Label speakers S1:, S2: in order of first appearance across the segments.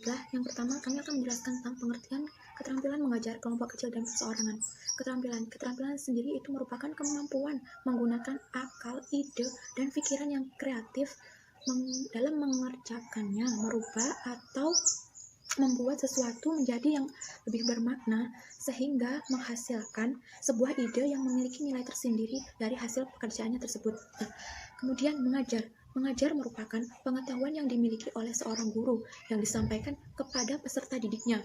S1: Baiklah, yang pertama kami akan menjelaskan tentang pengertian keterampilan mengajar kelompok kecil dan perseorangan. Keterampilan sendiri itu merupakan kemampuan menggunakan akal, ide, dan pikiran yang kreatif dalam mengerjakannya, merubah atau membuat sesuatu menjadi yang lebih bermakna sehingga menghasilkan sebuah ide yang memiliki nilai tersendiri dari hasil pekerjaannya tersebut. Kemudian mengajar merupakan pengetahuan yang dimiliki oleh seorang guru yang disampaikan kepada peserta didiknya.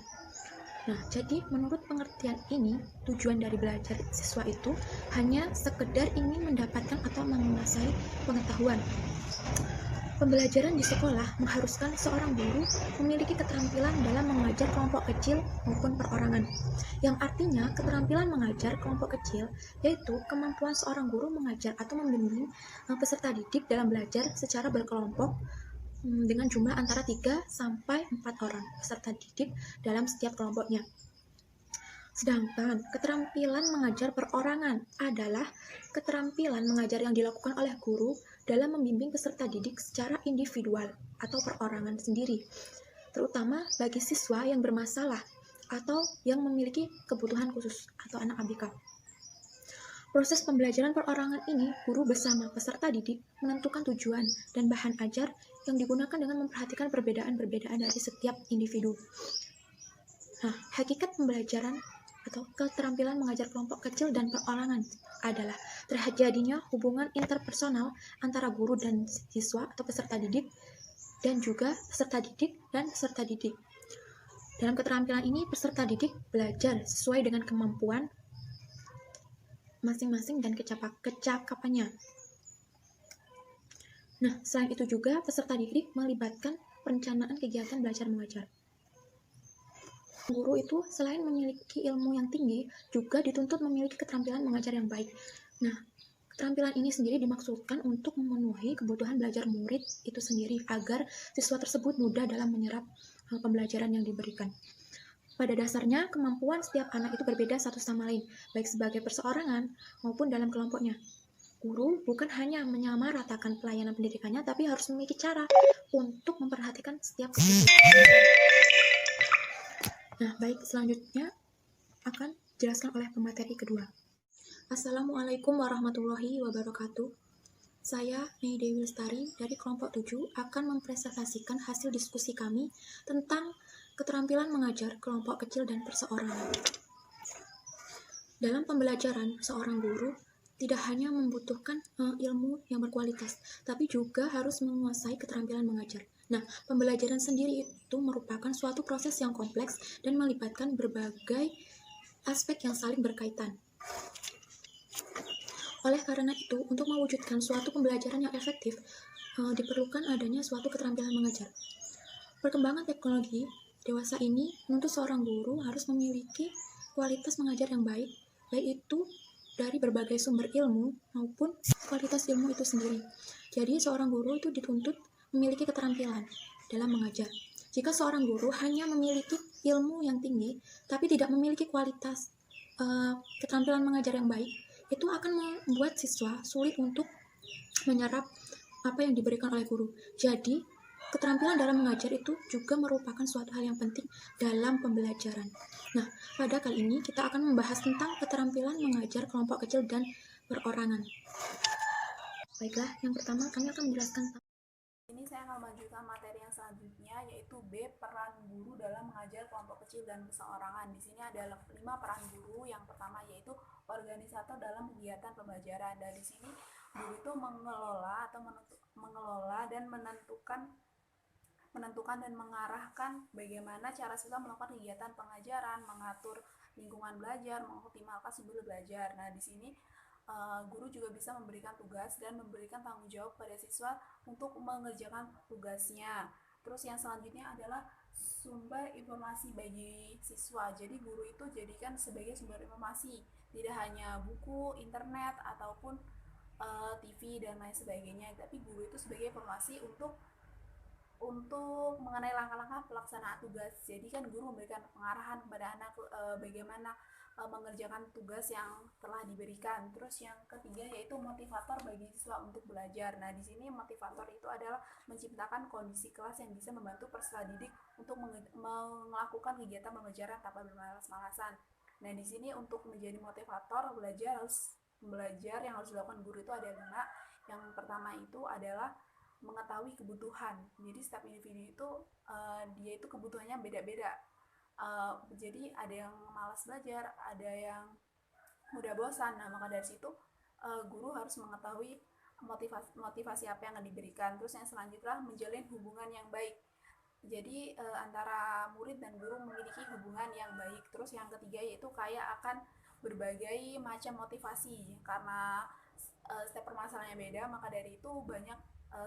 S1: Nah, jadi menurut pengertian ini, tujuan dari belajar siswa itu hanya sekedar ingin mendapatkan atau menguasai pengetahuan. Pembelajaran di sekolah mengharuskan seorang guru memiliki keterampilan dalam mengajar kelompok kecil maupun perorangan. Yang artinya, keterampilan mengajar kelompok kecil yaitu kemampuan seorang guru mengajar atau membimbing peserta didik dalam belajar secara berkelompok dengan jumlah antara 3 sampai 4 orang peserta didik dalam setiap kelompoknya. Sedangkan keterampilan mengajar perorangan adalah keterampilan mengajar yang dilakukan oleh guru dalam membimbing peserta didik secara individual atau perorangan sendiri, terutama bagi siswa yang bermasalah atau yang memiliki kebutuhan khusus atau anak ABK. Proses pembelajaran perorangan ini, guru bersama peserta didik menentukan tujuan dan bahan ajar yang digunakan dengan memperhatikan perbedaan-perbedaan dari setiap individu. Nah, hakikat pembelajaran atau keterampilan mengajar kelompok kecil dan perorangan adalah terjadinya hubungan interpersonal antara guru dan siswa atau peserta didik dan juga peserta didik dan peserta didik. Dalam keterampilan ini, peserta didik belajar sesuai dengan kemampuan masing-masing dan kecakapannya. Nah, selain itu juga peserta didik melibatkan perencanaan kegiatan belajar mengajar. Guru itu selain memiliki ilmu yang tinggi, juga dituntut memiliki keterampilan mengajar yang baik. Nah, keterampilan ini sendiri dimaksudkan untuk memenuhi kebutuhan belajar murid itu sendiri agar siswa tersebut mudah dalam menyerap pembelajaran yang diberikan. Pada dasarnya, kemampuan setiap anak itu berbeda satu sama lain, baik sebagai perseorangan maupun dalam kelompoknya. Guru bukan hanya menyamaratakan pelayanan pendidikannya, tapi harus memiliki cara untuk memperhatikan setiap kebutuhan. Nah, baik, selanjutnya akan dijelaskan oleh pemateri kedua. Assalamualaikum warahmatullahi wabarakatuh. Saya Mei Dewi Lestari dari kelompok 7 akan mempresentasikan hasil diskusi kami tentang keterampilan mengajar kelompok kecil dan perseorangan. Dalam pembelajaran, seorang guru tidak hanya membutuhkan ilmu yang berkualitas, tapi juga harus menguasai keterampilan mengajar. Nah, pembelajaran sendiri itu merupakan suatu proses yang kompleks dan melibatkan berbagai aspek yang saling berkaitan. Oleh karena itu, untuk mewujudkan suatu pembelajaran yang efektif, diperlukan adanya suatu keterampilan mengajar. Perkembangan teknologi dewasa ini menuntut seorang guru harus memiliki kualitas mengajar yang baik itu dari berbagai sumber ilmu maupun kualitas ilmu itu sendiri. Jadi, seorang guru itu dituntut memiliki keterampilan dalam mengajar. Jika seorang guru hanya memiliki ilmu yang tinggi, tapi tidak memiliki kualitas keterampilan mengajar yang baik, itu akan membuat siswa sulit untuk menyerap apa yang diberikan oleh guru. Jadi, keterampilan dalam mengajar itu juga merupakan suatu hal yang penting dalam pembelajaran. Nah, pada kali ini kita akan membahas tentang keterampilan mengajar kelompok kecil dan perorangan. Baiklah, yang pertama kami akan menjelaskan tentang
S2: ini saya akan melanjutkan materi yang selanjutnya, yaitu B, peran guru dalam mengajar kelompok kecil dan perseorangan. Di sini ada 5 peran guru. Yang pertama yaitu organisator dalam kegiatan pembelajaran. Dan di sini guru itu mengelola dan menentukan dan mengarahkan bagaimana cara siswa melakukan kegiatan pengajaran, mengatur lingkungan belajar, mengoptimalkan sumber belajar. Nah, di sini guru juga bisa memberikan tugas dan memberikan tanggung jawab pada siswa untuk mengerjakan tugasnya. Terus yang selanjutnya adalah sumber informasi bagi siswa. Jadi guru itu jadikan sebagai sumber informasi, tidak hanya buku, internet, ataupun TV dan lain sebagainya, tapi guru itu sebagai informasi untuk untuk mengenai langkah-langkah pelaksanaan tugas. Jadi kan guru memberikan pengarahan kepada anak bagaimana mengerjakan tugas yang telah diberikan. Terus yang ketiga yaitu motivator bagi siswa untuk belajar. Nah, di sini motivator itu adalah menciptakan kondisi kelas yang bisa membantu peserta didik untuk melakukan kegiatan pembelajaran tanpa bermalas-malasan. Nah, di sini untuk menjadi motivator belajar yang harus dilakukan guru itu ada 5. Yang pertama itu adalah mengetahui kebutuhan. Jadi setiap individu itu dia itu kebutuhannya beda-beda. Jadi ada yang malas belajar, ada yang mudah bosan. Nah, maka dari situ guru harus mengetahui motivasi apa yang akan diberikan. Terus yang selanjutnya menjalin hubungan yang baik. Jadi antara murid dan guru memiliki hubungan yang baik. Terus yang ketiga yaitu kaya akan berbagai macam motivasi. Karena setiap permasalahannya beda, maka dari itu banyak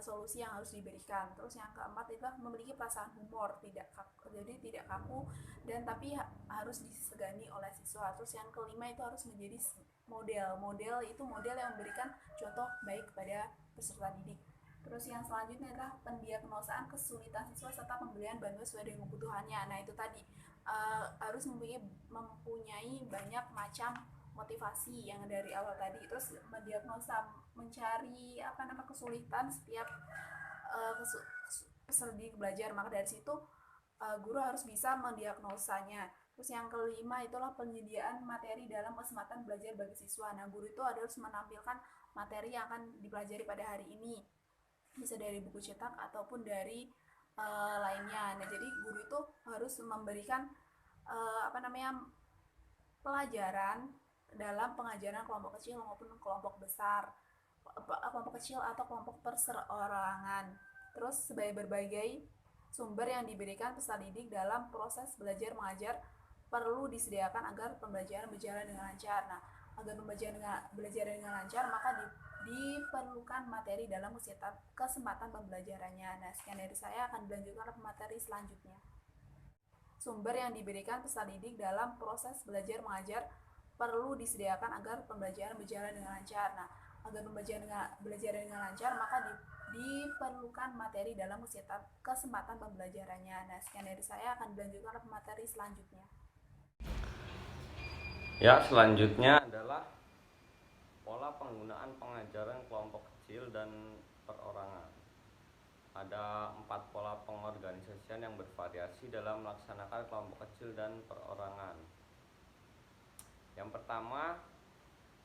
S2: solusi yang harus diberikan. Terus yang keempat adalah memiliki perasaan humor, jadi tidak kaku dan tapi harus disegani oleh siswa. Terus yang kelima itu harus menjadi model itu model yang memberikan contoh baik kepada peserta didik. Terus yang selanjutnya adalah pendiagnosaan kesulitan siswa serta pemberian bantuan sesuai dengan kebutuhannya. Nah, itu tadi harus mempunyai banyak macam motivasi yang dari awal tadi. Terus mendiagnosa, mencari kesulitan setiap peserta didik belajar. Maka dari situ guru harus bisa mendiagnosanya. Terus yang kelima itulah penyediaan materi dalam kesempatan belajar bagi siswa. Nah, guru itu harus menampilkan materi yang akan dipelajari pada hari ini, bisa dari buku cetak ataupun dari lainnya. Nah, jadi guru itu harus memberikan pelajaran dalam pengajaran kelompok kecil maupun kelompok besar, kelompok kecil atau kelompok perseorangan. Terus sebagai berbagai sumber yang diberikan peserta didik dalam proses belajar mengajar perlu disediakan agar pembelajaran berjalan dengan lancar. Nah, agar belajar dengan lancar maka diperlukan materi dalam kesempatan pembelajarannya. Nah, sekian dari saya, akan dilanjutkan ke materi selanjutnya. Sumber yang diberikan peserta didik dalam proses belajar mengajar perlu disediakan agar pembelajaran berjalan dengan lancar. Nah, agar belajar dengan lancar maka diperlukan materi dalam kesempatan pembelajarannya. Nah, sekian dari saya, akan dilanjutkan ke materi selanjutnya.
S3: Ya, selanjutnya adalah pola penggunaan pengajaran kelompok kecil dan perorangan. Ada 4 pola pengorganisasian yang bervariasi dalam melaksanakan kelompok kecil dan perorangan. Yang pertama,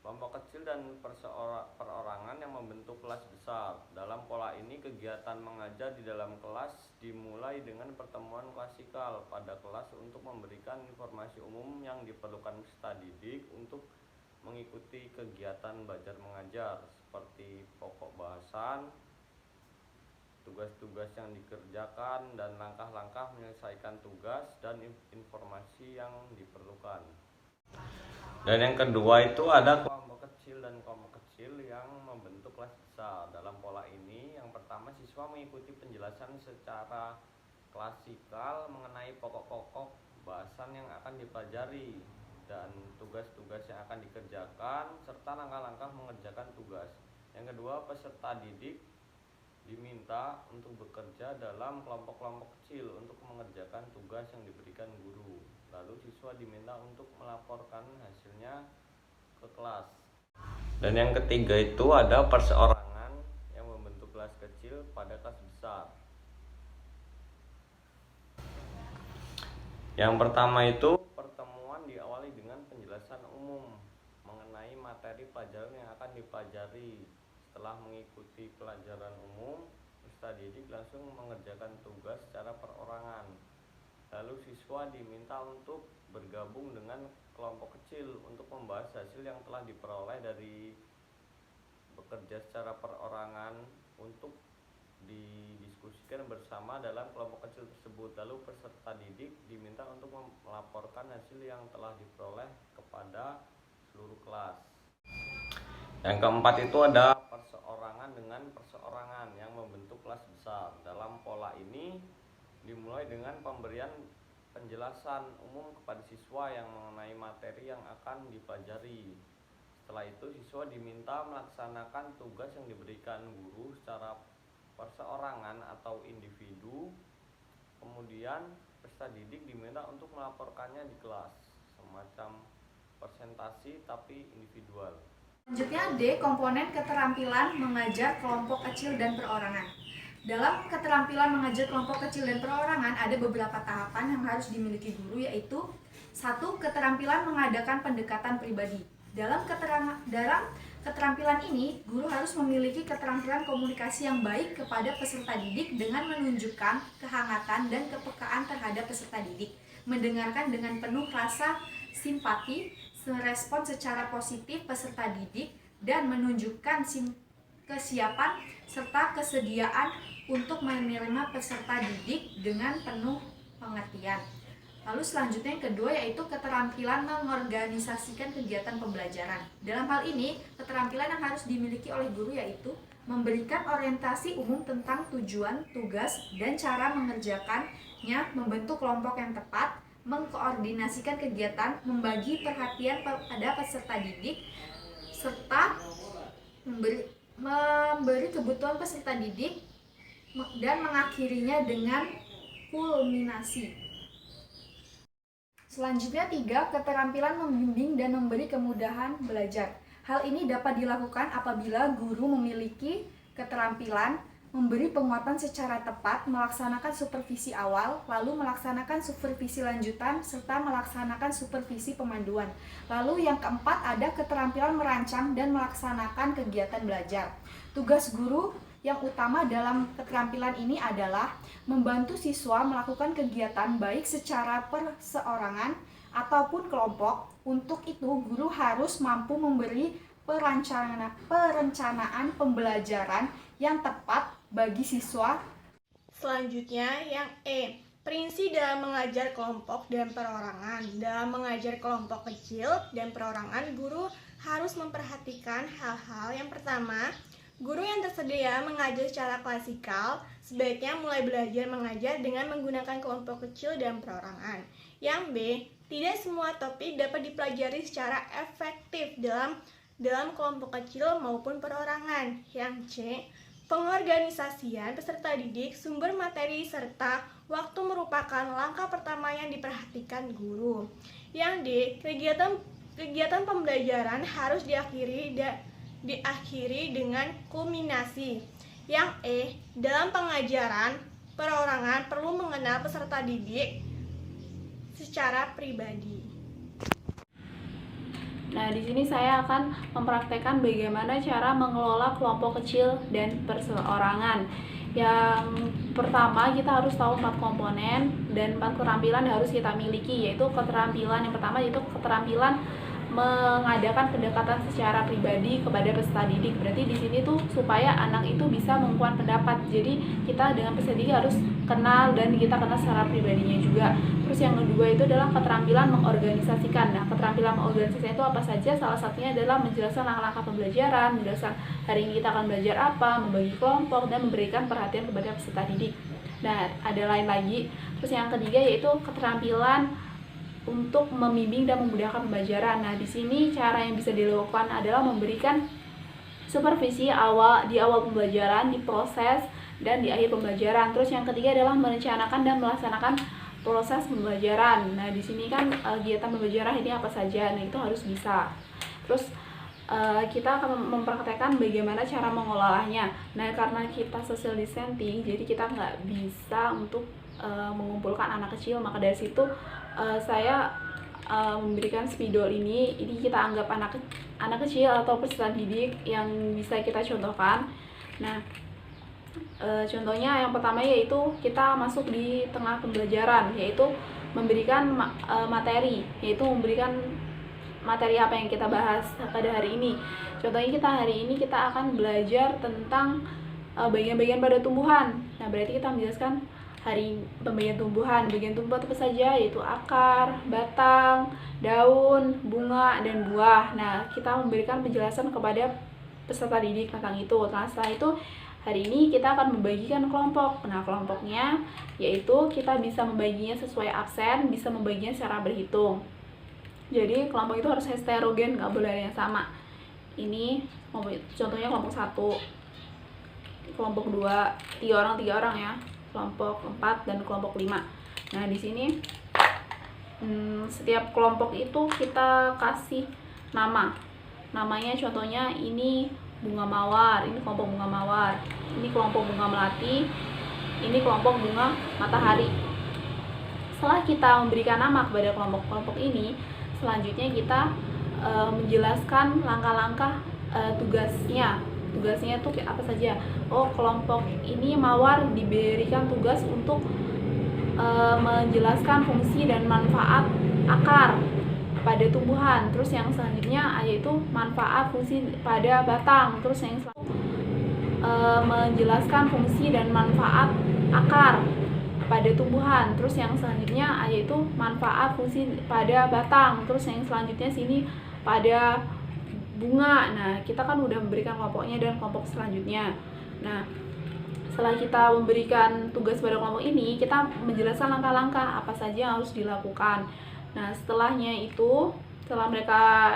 S3: kelompok kecil dan perorangan yang membentuk kelas besar. Dalam pola ini, kegiatan mengajar di dalam kelas dimulai dengan pertemuan klasikal pada kelas untuk memberikan informasi umum yang diperlukan peserta didik untuk mengikuti kegiatan belajar mengajar, seperti pokok bahasan, tugas-tugas yang dikerjakan, dan langkah-langkah menyelesaikan tugas dan informasi yang diperlukan. Dan yang kedua itu ada kelompok kecil dan kelompok kecil yang membentuk kelas besar. Dalam pola ini, yang pertama, siswa mengikuti penjelasan secara klasikal mengenai pokok-pokok bahasan yang akan dipelajari dan tugas-tugas yang akan dikerjakan serta langkah-langkah mengerjakan tugas. Yang kedua, peserta didik diminta untuk bekerja dalam kelompok-kelompok kecil untuk mengerjakan tugas yang diberikan guru. Lalu siswa diminta untuk melaporkan hasilnya ke kelas. Dan yang ketiga itu ada perseorangan yang membentuk kelas kecil pada kelas besar. Yang pertama itu pertemuan diawali dengan penjelasan umum mengenai materi pelajaran yang akan dipelajari. Setelah mengikuti pelajaran umum, peserta didik langsung mengerjakan tugas secara perorangan. Lalu siswa diminta untuk bergabung dengan kelompok kecil untuk membahas hasil yang telah diperoleh dari bekerja secara perorangan untuk didiskusikan bersama dalam kelompok kecil tersebut. Lalu peserta didik diminta untuk melaporkan hasil yang telah diperoleh kepada seluruh kelas. Yang keempat itu ada perseorangan dengan perseorangan yang membentuk kelas besar. Dalam pola ini dimulai dengan pemberian penjelasan umum kepada siswa yang mengenai materi yang akan dipelajari. Setelah itu, siswa diminta melaksanakan tugas yang diberikan guru secara perseorangan atau individu. Kemudian peserta didik diminta untuk melaporkannya di kelas, semacam presentasi tapi individual.
S2: Selanjutnya D, komponen keterampilan mengajar kelompok kecil dan perorangan. Dalam keterampilan mengajar kelompok kecil dan perorangan ada beberapa tahapan yang harus dimiliki guru, yaitu 1. Keterampilan mengadakan pendekatan pribadi. Dalam keterampilan ini, guru harus memiliki keterampilan komunikasi yang baik kepada peserta didik dengan menunjukkan kehangatan dan kepekaan terhadap peserta didik, mendengarkan dengan penuh rasa simpati, merespon secara positif peserta didik, dan menunjukkan kesiapan serta kesediaan untuk menerima peserta didik dengan penuh pengertian. Lalu selanjutnya yang kedua yaitu keterampilan mengorganisasikan kegiatan pembelajaran. Dalam hal ini, keterampilan yang harus dimiliki oleh guru yaitu memberikan orientasi umum tentang tujuan, tugas, dan cara mengerjakannya, membentuk kelompok yang tepat, mengkoordinasikan kegiatan, membagi perhatian pada peserta didik, serta memberi kebutuhan peserta didik dan mengakhirinya dengan kulminasi. Selanjutnya 3. Keterampilan membimbing dan memberi kemudahan belajar. Hal ini dapat dilakukan apabila guru memiliki keterampilan memberi penguatan secara tepat, melaksanakan supervisi awal, lalu melaksanakan supervisi lanjutan, serta melaksanakan supervisi pemanduan. Lalu yang keempat ada keterampilan merancang dan melaksanakan kegiatan belajar. Tugas guru yang utama dalam keterampilan ini adalah membantu siswa melakukan kegiatan baik secara perseorangan ataupun kelompok. Untuk itu, guru harus mampu memberi perencanaan pembelajaran yang tepat bagi siswa.
S1: Selanjutnya yang E, prinsip dalam mengajar kelompok dan perorangan. Dalam mengajar kelompok kecil dan perorangan, guru harus memperhatikan hal-hal. Yang pertama, guru yang tersedia mengajar secara klasikal sebaiknya mulai belajar mengajar dengan menggunakan kelompok kecil dan perorangan. Yang B, tidak semua topik dapat dipelajari secara efektif dalam kelompok kecil maupun perorangan. Yang C, pengorganisasian peserta didik, sumber materi, serta waktu merupakan langkah pertama yang diperhatikan guru. Yang D, kegiatan pembelajaran harus diakhiri dengan kulminasi. Yang E, dalam pengajaran perorangan perlu mengenal peserta didik secara pribadi.
S2: Nah, di sini saya akan mempraktekkan bagaimana cara mengelola kelompok kecil dan perseorangan. Yang pertama, kita harus tahu 4 komponen dan 4 keterampilan yang harus kita miliki, yaitu keterampilan yang pertama yaitu keterampilan mengadakan pendekatan secara pribadi kepada peserta didik. Berarti di sini tuh supaya anak itu bisa mengumpulkan pendapat. Jadi kita dengan peserta didik harus kenal dan kita kenal secara pribadinya juga. Terus yang kedua itu adalah keterampilan mengorganisasikan. Nah, keterampilan mengorganisasikan itu apa saja? Salah satunya adalah menjelaskan langkah-langkah pembelajaran, menjelaskan hari ini kita akan belajar apa, membagi kelompok, dan memberikan perhatian kepada peserta didik. Nah, ada lain lagi. Terus yang ketiga yaitu keterampilan untuk membimbing dan memudahkan pembelajaran. Nah, di sini cara yang bisa dilakukan adalah memberikan supervisi di awal pembelajaran, di proses, dan di akhir pembelajaran. Terus yang ketiga adalah merencanakan dan melaksanakan proses pembelajaran. Nah, di sini kan kegiatan pembelajaran ini apa saja, nah itu harus bisa. Terus kita akan mempraktekkan bagaimana cara mengolahnya. Nah, karena kita social distancing, jadi kita nggak bisa untuk mengumpulkan anak kecil, maka dari situ saya memberikan spidol ini kita anggap anak kecil atau peserta didik yang bisa kita contohkan. Nah, contohnya yang pertama yaitu kita masuk di tengah pembelajaran, yaitu memberikan materi, yaitu memberikan materi apa yang kita bahas pada hari ini. Contohnya hari ini kita akan belajar tentang bagian-bagian pada tumbuhan. Nah, berarti kita menjelaskan hari pembagian tumbuhan. Bagian tumbuhan apa saja, yaitu akar, batang, daun, bunga, dan buah. Nah, kita memberikan penjelasan kepada peserta didik tentang itu. Nah, setelah itu hari ini kita akan membagikan kelompok. Nah, kelompoknya yaitu kita bisa membaginya sesuai absen, bisa membaginya secara berhitung. Jadi kelompok itu harus heterogen, nggak boleh ada yang sama. Ini contohnya kelompok 1. kelompok 2, 3 orang ya, kelompok 4 dan kelompok 5. Nah, di sini setiap kelompok itu kita kasih nama. Namanya contohnya ini bunga mawar, ini kelompok bunga mawar, ini kelompok bunga melati, ini kelompok bunga matahari. Setelah kita memberikan nama kepada kelompok-kelompok ini, selanjutnya kita menjelaskan langkah-langkah tugasnya. Tugasnya itu apa saja? Oh, kelompok ini mawar diberikan tugas untuk menjelaskan fungsi dan manfaat akar pada tumbuhan. Terus yang selanjutnya yaitu manfaat fungsi pada batang. Terus yang menjelaskan fungsi dan manfaat akar pada tumbuhan. Terus yang selanjutnya yaitu manfaat fungsi pada batang. Terus yang selanjutnya sini pada bunga. Nah, kita kan udah memberikan kelompoknya dan kelompok selanjutnya. Nah, setelah kita memberikan tugas pada kelompok ini, kita menjelaskan langkah-langkah apa saja yang harus dilakukan. Nah, setelahnya itu, setelah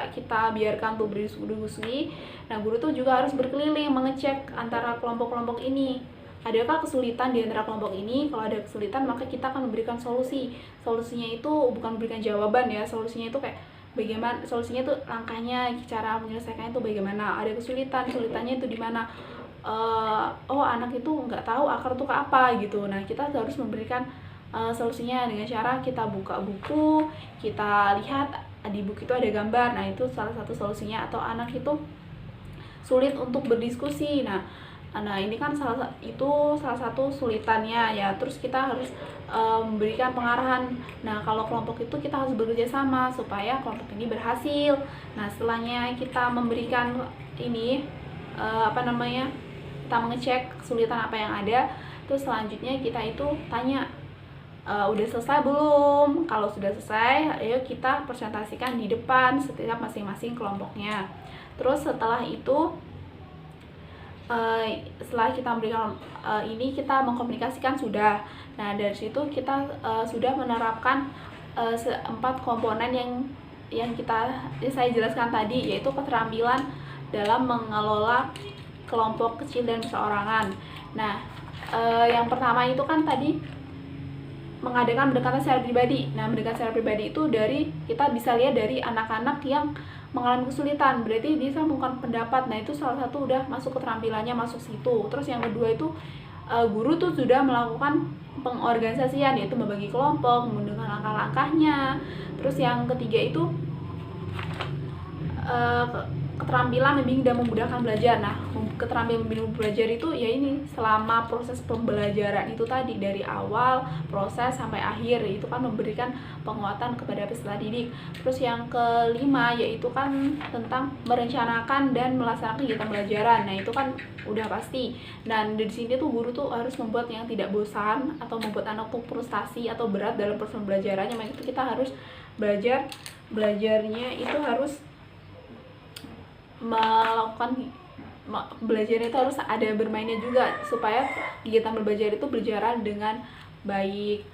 S2: kita biarkan tuh berdiskusi, nah guru tuh juga harus berkeliling mengecek antara kelompok-kelompok ini. Adakah kesulitan di antara kelompok ini? Kalau ada kesulitan, maka kita akan memberikan solusi. Solusinya itu bukan memberikan jawaban ya, solusinya itu kayak bagaimana, solusinya itu langkahnya, cara menyelesaikannya itu bagaimana. Ada kesulitannya itu di mana? Oh, anak itu nggak tahu akar itu ke apa gitu. Nah, kita harus memberikan solusinya dengan cara kita buka buku, kita lihat di buku itu ada gambar. Nah, itu salah satu solusinya. Atau anak itu sulit untuk berdiskusi. Nah, ini kan salah satu sulitannya ya. Terus kita harus memberikan pengarahan. Nah, kalau kelompok itu kita harus bekerja sama supaya kelompok ini berhasil. Nah, setelahnya kita memberikan ini kita mengecek kesulitan apa yang ada. Terus selanjutnya kita itu tanya, udah selesai belum? Kalau sudah selesai, ayo kita presentasikan di depan setiap masing-masing kelompoknya. Terus setelah itu, setelah kita memberikan ini, kita mengkomunikasikan sudah. Nah, dari situ kita sudah menerapkan 4 komponen yang saya jelaskan tadi, yaitu keterampilan dalam mengelola kelompok kecil dan perseorangan. Nah, yang pertama itu kan tadi mengadakan pendekatan secara pribadi. Nah, pendekatan secara pribadi itu kita bisa lihat dari anak-anak yang mengalami kesulitan, berarti dia mengungkapkan pendapat. Nah, itu salah satu udah masuk keterampilannya, masuk situ. Terus yang kedua itu guru tuh sudah melakukan pengorganisasian, yaitu membagi kelompok, menentukan langkah-langkahnya. Terus yang ketiga itu keterampilan membimbing dan memudahkan belajar. Nah, keterampilan membimbing belajar itu ya ini selama proses pembelajaran itu tadi, dari awal proses sampai akhir, itu kan memberikan penguatan kepada peserta didik. Terus yang kelima yaitu kan tentang merencanakan dan melaksanakan kegiatan pembelajaran. Nah, itu kan udah pasti. Dan di sini tuh guru tuh harus membuat yang tidak bosan atau membuat anak tuh frustasi atau berat dalam proses pembelajarannya. Maka itu kita harus belajarnya itu harus belajarnya itu harus ada bermainnya juga, supaya kegiatan belajar itu berjalan dengan baik.